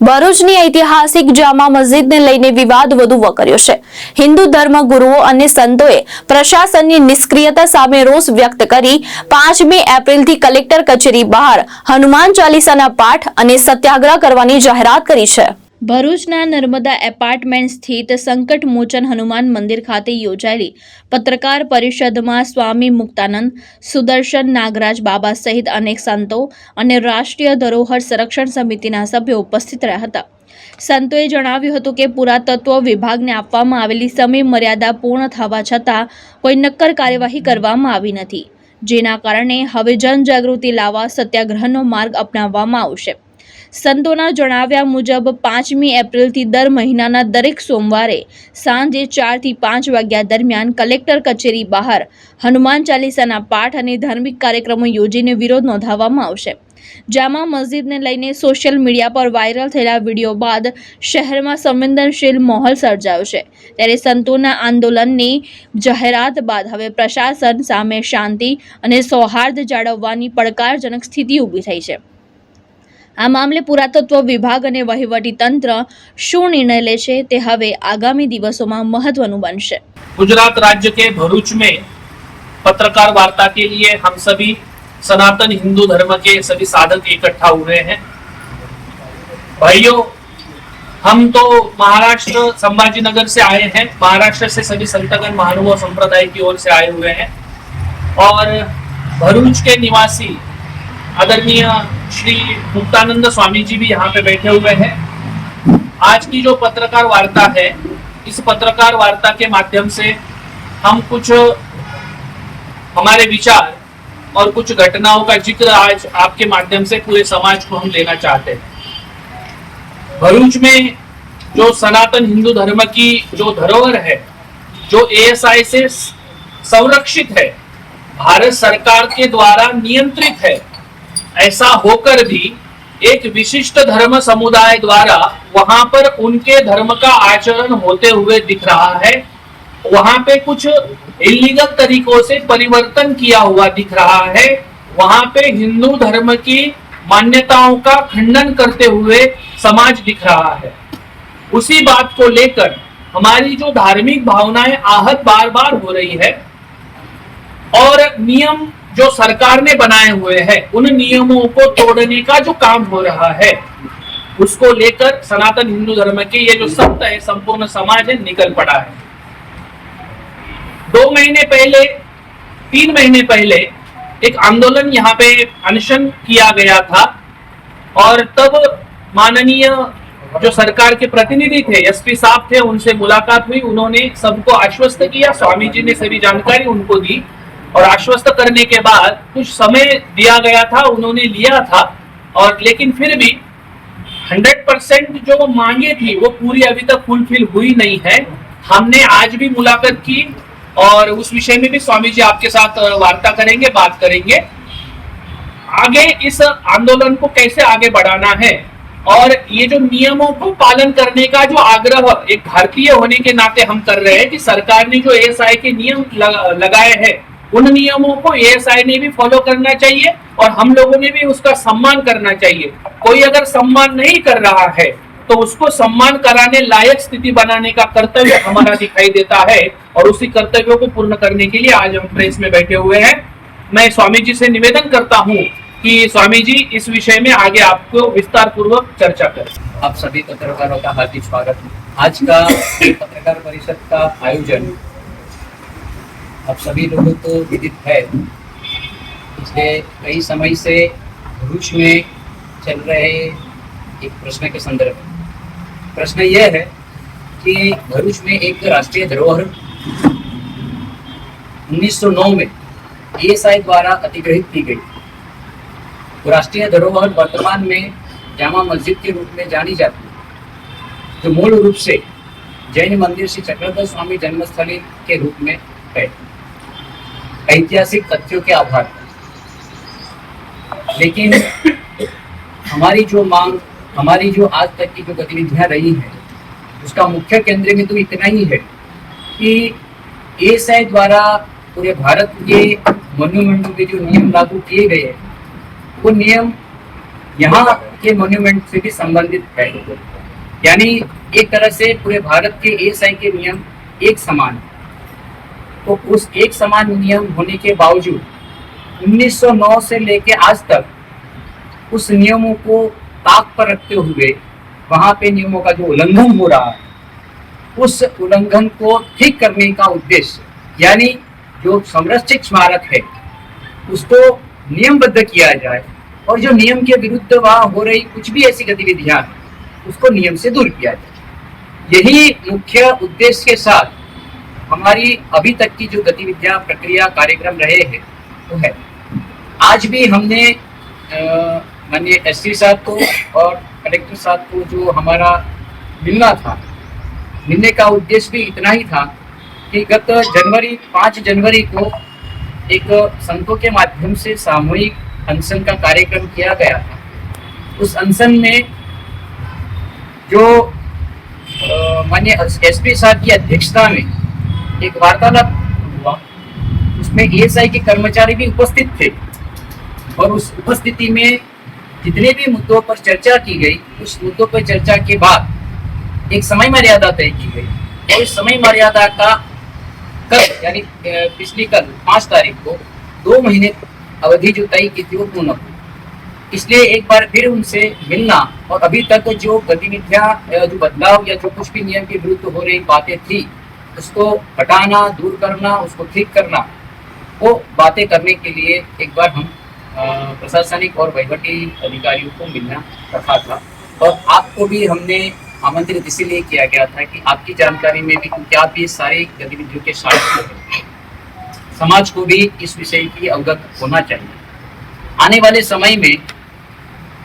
ભરૂચની ઐતિહાસિક જામા મસ્જિદને લઈને વિવાદ વધુ વકર્યો છે। હિન્દુ ધર્મગુરુઓ અને સંતોએ પ્રશાસનની નિષ્ક્રિયતા સામે રોષ વ્યક્ત કરી 5મી એપ્રિલથી કલેક્ટર કચેરી બહાર હનુમાન ચાલીસાના પાઠ અને સત્યાગ્રહ કરવાની જાહેરાત કરી છે। ભરૂચના નર્મદા એપાર્ટમેન્ટ સ્થિત સંકટ મોચન હનુમાન મંદિર ખાતે યોજાયેલી પત્રકાર પરિષદમાં સ્વામી મુક્તાનંદ, સુદર્શન નાગરાજ બાબા સહિત અનેક સંતો અને રાષ્ટ્રીય ધરોહર સંરક્ષણ સમિતિના સભ્યો ઉપસ્થિત રહ્યા હતા। સંતોએ જણાવ્યું હતું કે પુરાતત્વ વિભાગને આપવામાં આવેલી સમય મર્યાદા પૂર્ણ થવા છતાં કોઈ નક્કર કાર્યવાહી કરવામાં આવી નથી, જેના કારણે હવે જનજાગૃતિ લાવવા સત્યાગ્રહનો માર્ગ અપનાવવામાં આવશે। સંતોના જણાવ્યા મુજબ 5મી એપ્રિલથી દર મહિનાના દરેક સોમવારે સાંજે 4 થી 5 વાગ્યા દરમિયાન કલેક્ટર કચેરી બહાર હનુમાન ચાલીસાના પાઠ અને ધાર્મિક કાર્યક્રમો યોજીને વિરોધ નોંધાવવામાં આવશે। જામા મસ્જિદને લઈને સોશિયલ મીડિયા પર વાયરલ થયેલા વિડીયો બાદ શહેરમાં સંવેદનશીલ માહોલ સર્જાયો છે, ત્યારે સંતોના આંદોલનની જાહેરાત બાદ હવે પ્રશાસન સામે શાંતિ અને સૌહાર્દ જાળવવાની પડકારજનક સ્થિતિ ઊભી થઈ છે। આ મામલે પુરાતત્વ વિભાગ અને વહીવટી તંત્ર શું निर्णय ले छे ते हवे आगामी दिवसों में महत्वनु बनशे। गुजरात राज्य के भरूच में पत्रकार वार्ता के लिए हम सभी सनातन हिंदू धर्म के सभी साधक इकट्ठा हुए हैं। भाइयों, हम तो महाराष्ट्र संभाजीनगर से आए हैं। महाराष्ट्र से सभी संतगण महानुभाव संप्रदाय की ओर से आए हुए हैं और भरूच के निवासी आदरणीय श्री मुक्तानंद स्वामी जी भी यहाँ पे बैठे हुए हैं। आज की जो पत्रकार वार्ता है, इस पत्रकार वार्ता के माध्यम से हम कुछ हमारे विचार और कुछ घटनाओं का जिक्र आज आपके माध्यम से पूरे समाज को हम देना चाहते हैं। भरूच में जो सनातन हिंदू धर्म की जो धरोहर है, जो ASI से संरक्षित है, भारत सरकार के द्वारा नियंत्रित है, ऐसा होकर भी एक विशिष्ट धर्म समुदाय द्वारा वहां पर उनके धर्म का आचरण होते हुए दिख रहा है। वहां पे कुछ इलीगल तरीकों से परिवर्तन किया हुआ दिख रहा है। वहां पे हिंदू धर्म की मान्यताओं का खंडन करते हुए समाज दिख रहा है। उसी बात को लेकर हमारी जो धार्मिक भावनाएं आहत बार बार हो रही है और नियम जो सरकार ने बनाए हुए हैं, उन नियमों को तोड़ने का जो काम हो रहा है, उसको लेकर सनातन हिंदू धर्म के ये जो संत है, संपूर्ण समाज है, निकल पड़ा है। 2 महीने पहले, 3 महीने पहले एक आंदोलन यहाँ पे अनशन किया गया था और तब माननीय जो सरकार के प्रतिनिधि थे, SP साहब थे, उनसे मुलाकात हुई। उन्होंने सबको आश्वस्त किया, स्वामी जी ने सभी जानकारी उनको दी और आश्वस्त करने के बाद कुछ समय दिया गया था, उन्होंने लिया था और लेकिन फिर भी 100% जो मांगे थी वो पूरी अभी तक फुलफिल हुई नहीं है। हमने आज भी मुलाकात की और उस विषय में भी स्वामी जी आपके साथ वार्ता करेंगे, बात करेंगे आगे इस आंदोलन को कैसे आगे बढ़ाना है और ये जो नियमों को पालन करने का जो आग्रह एक भारतीय होने के नाते हम कर रहे हैं कि सरकार ने जो ASI के नियम लगाए हैं, उन नियमों को ASI ने भी फॉलो करना चाहिए और हम लोगों ने भी उसका सम्मान करना चाहिए। कोई अगर सम्मान नहीं कर रहा है तो उसको सम्मान कराने लायक स्थिति बनाने का कर्तव्य हमारा दिखाई देता है और उसी कर्तव्यों को पूर्ण करने के लिए आज हम प्रेस में बैठे हुए हैं। मैं स्वामी जी से निवेदन करता हूँ कि स्वामी जी इस विषय में आगे आपको विस्तार पूर्वक चर्चा करें। आप सभी पत्रकारों का हार्दिक स्वागत। आज का पत्रकार परिषद का आयोजन आप सभी लोगों को विदित है, पिछले कई समय से भरूच में चल रहे एक प्रश्न के संदर्भ में। प्रश्न यह है कि भरूच में एक राष्ट्रीय धरोहर 1909 में ASI द्वारा अधिग्रहित की गई। तो राष्ट्रीय धरोहर वर्तमान में जामा मस्जिद के रूप में जानी जाती है, जो मूल रूप से जैन मंदिर श्री चक्रधर स्वामी जन्मस्थली के रूप में है। ऐतिहासिक तथ्यों के आधार पर, लेकिन हमारी जो मांग, हमारी जो आज तक की जो गतिविधियां रही हैं, उसका मुख्य केंद्र में तो इतना ही है कि ASI द्वारा पूरे भारत के मॉन्यूमेंटों के जो नियम लागू किए गए हैं, वो नियम यहाँ के मॉन्यूमेंट से भी संबंधित है। यानी एक तरह से पूरे भारत के एएसआई के नियम एक समान है। तो उस एक समान नियम होने के बावजूद 1909 से लेके आज तक उस नियमों को ताक पर रखते हुए वहां पे नियमों का जो उल्लंघन हो रहा है, उस उल्लंघन को ठीक करने का उद्देश्य, यानी जो संरक्षित स्मारक है उसको नियमबद्ध किया जाए और जो नियम के विरुद्ध वहां हो रही कुछ भी ऐसी गतिविधियां हैं उसको नियम से दूर किया जाए। यही मुख्य उद्देश्य के साथ हमारी अभी तक की जो गतिविधियां, प्रक्रिया, कार्यक्रम रहे हैं वो है। आज भी हमने माननीय एसपी साहब को और कलेक्टर साहब को जो हमारा मिलना था, मिलने का उद्देश्य भी इतना ही था कि गत 5 जनवरी को एक संतों के माध्यम से सामूहिक अनशन का कार्यक्रम किया गया था। उस अनशन में जो माननीय एसपी साहब की अध्यक्षता में एक वार्तालाप हुआ, उसमें एएसआई के कर्मचारी भी उपस्थित थे और उस उपस्थिति में जितने भी मुद्दों पर चर्चा की गई, उस मुद्दों पर चर्चा के बाद एक समय मर्यादा तय की गई और इस समय मर्यादा का कल, यानी पिछली कल 5 तारीख को 2 महीने अवधि जो तय की थी वो पूर्ण हुई। इसलिए एक बार फिर उनसे मिलना और अभी तक जो गतिविधियां, जो बदलाव या जो कुछ भी नियम के विरुद्ध हो रही बातें थी उसको हटाना, दूर करना, उसको ठीक करना, वो बातें करने के लिए एक बार हम प्रशासनिक और वहीवटी अधिकारियों को मिलना रखा था। और आपको भी हमने आमंत्रित इसीलिए किया गया था कि आपकी जानकारी में भी, क्योंकि आप भी सारी गतिविधियों के साथ हैं, समाज को भी इस विषय की अवगत होना चाहिए। आने वाले समय में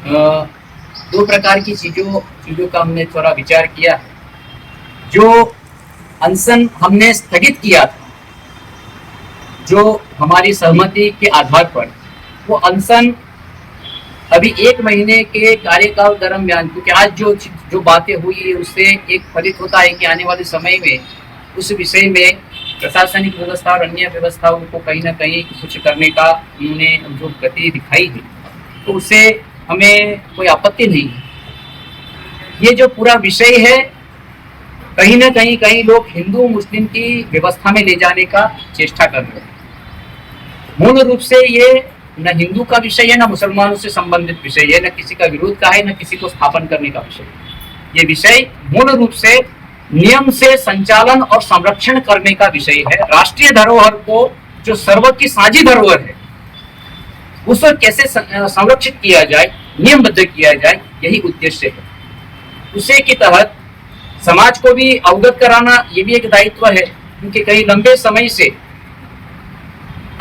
2 प्रकार की चीजों का हमने थोड़ा विचार किया है। जो अनशन हमने स्थगित किया था, जो हमारी सहमति के आधार पर, वो अनशन अभी 1 महीने के कार्यकाल दरमियान, क्योंकि आज जो बातें हुई है उससे एक फलित होता है कि आने वाले समय में उस विषय में प्रशासनिक व्यवस्था और अन्य व्यवस्थाओं को कहीं ना कहीं कुछ करने का उन्होंने जो गति दिखाई है, तो उससे हमें कोई आपत्ति नहीं है। ये जो पूरा विषय है, कहीं ना कहीं लोग हिंदू मुस्लिम की व्यवस्था में ले जाने का चेष्टा कर रहे हैं। मूल रूप से ये न हिंदू का विषय है, न मुसलमानों से संबंधित विषय है, न किसी का विरोध का है, न किसी को स्थापन करने का विषय है। ये विषय मूल रूप से नियम से संचालन और संरक्षण करने का विषय है। राष्ट्रीय धरोहर को, जो सर्व की साझी धरोहर है, उसको कैसे संरक्षित किया जाए, नियमबद्ध किया जाए, यही उद्देश्य है। उसी के तहत समाज को भी अवगत कराना ये भी एक दायित्व है, क्योंकि कई लंबे समय से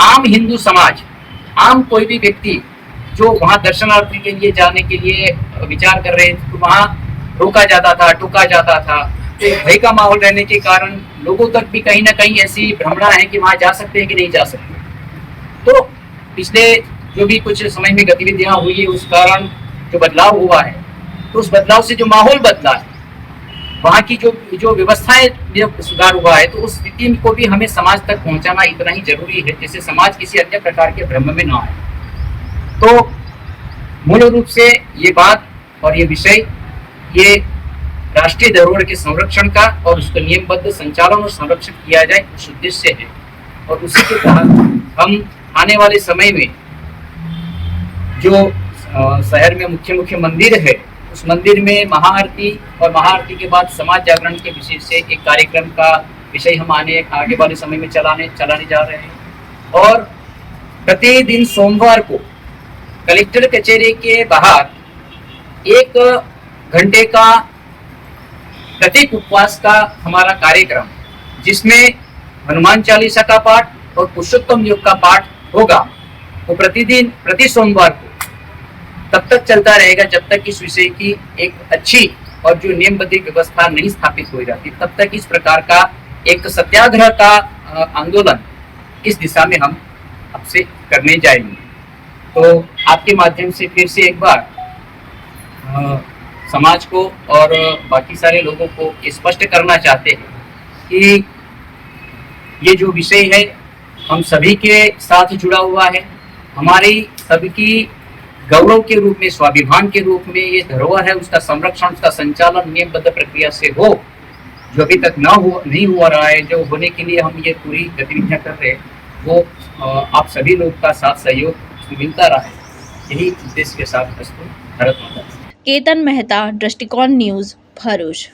आम हिंदू समाज, आम कोई भी व्यक्ति जो वहां दर्शनार्थी के लिए जाने के लिए विचार कर रहे थे, तो वहां रोका जाता था, टोका जाता था। तो भय का माहौल रहने के कारण लोगों तक भी कहीं ना कहीं ऐसी भ्रमणा है कि वहां जा सकते हैं कि नहीं जा सकते। तो पिछले जो भी कुछ समय में गतिविधियां हुई है, उस कारण जो बदलाव हुआ है, तो उस बदलाव से जो माहौल बदला है, वहाँ की जो व्यवस्थाएं सुधार हुआ है, तो उस स्थिति को भी हमें समाज तक पहुंचाना इतना ही जरूरी है, जिससे समाज किसी अन्य प्रकार के भ्रम में ना आए। तो मूल रूप से ये बात और ये विषय, ये राष्ट्रीय धरोहर के संरक्षण का और उसका नियमबद्ध संचालन और संरक्षण किया जाए, उस उद्देश्य है। और उसी के तहत हम आने वाले समय में जो शहर में मुख्य मंदिर है, उस मंदिर में महाआरती और महाआरती के बाद समाज जागरण के विषय से एक कार्यक्रम का विषय हम आगे वाले समय में चलाने जा रहे हैं। और प्रतिदिन सोमवार को कलेक्टर कचहरी के बाहर 1 घंटे का प्रतीक उपवास का हमारा कार्यक्रम, जिसमें हनुमान चालीसा का पाठ और पुरुषोत्तम योग का पाठ होगा, वो प्रति सोमवार को तब तक चलता रहेगा जब तक इस विषय की एक अच्छी और जो नियमबद्ध व्यवस्था नहीं स्थापित हो जाती, तब तक इस प्रकार का एक सत्याग्रह का आंदोलन इस दिशा में हम आपसे करने जाएंगे। तो आपके माध्यम से फिर से एक बार समाज को और बाकी सारे लोगों को स्पष्ट करना चाहते हैं कि ये जो विषय है हम सभी के साथ जुड़ा हुआ है, हमारी सबकी गौरव के रूप में, स्वाभिमान के रूप में ये धरोहर है, उसका संरक्षण, उसका संचालन नियमबद्ध प्रक्रिया से हो, जो अभी तक नहीं हो रहा है, जो होने के लिए हम ये पूरी गतिविधियां कर रहे हैं, वो आप सभी लोग का साथ सहयोग मिलता रहा है, यही उद्देश्य के साथ भारत माता। केतन मेहता, दृष्टिकोण न्यूज, भरूच।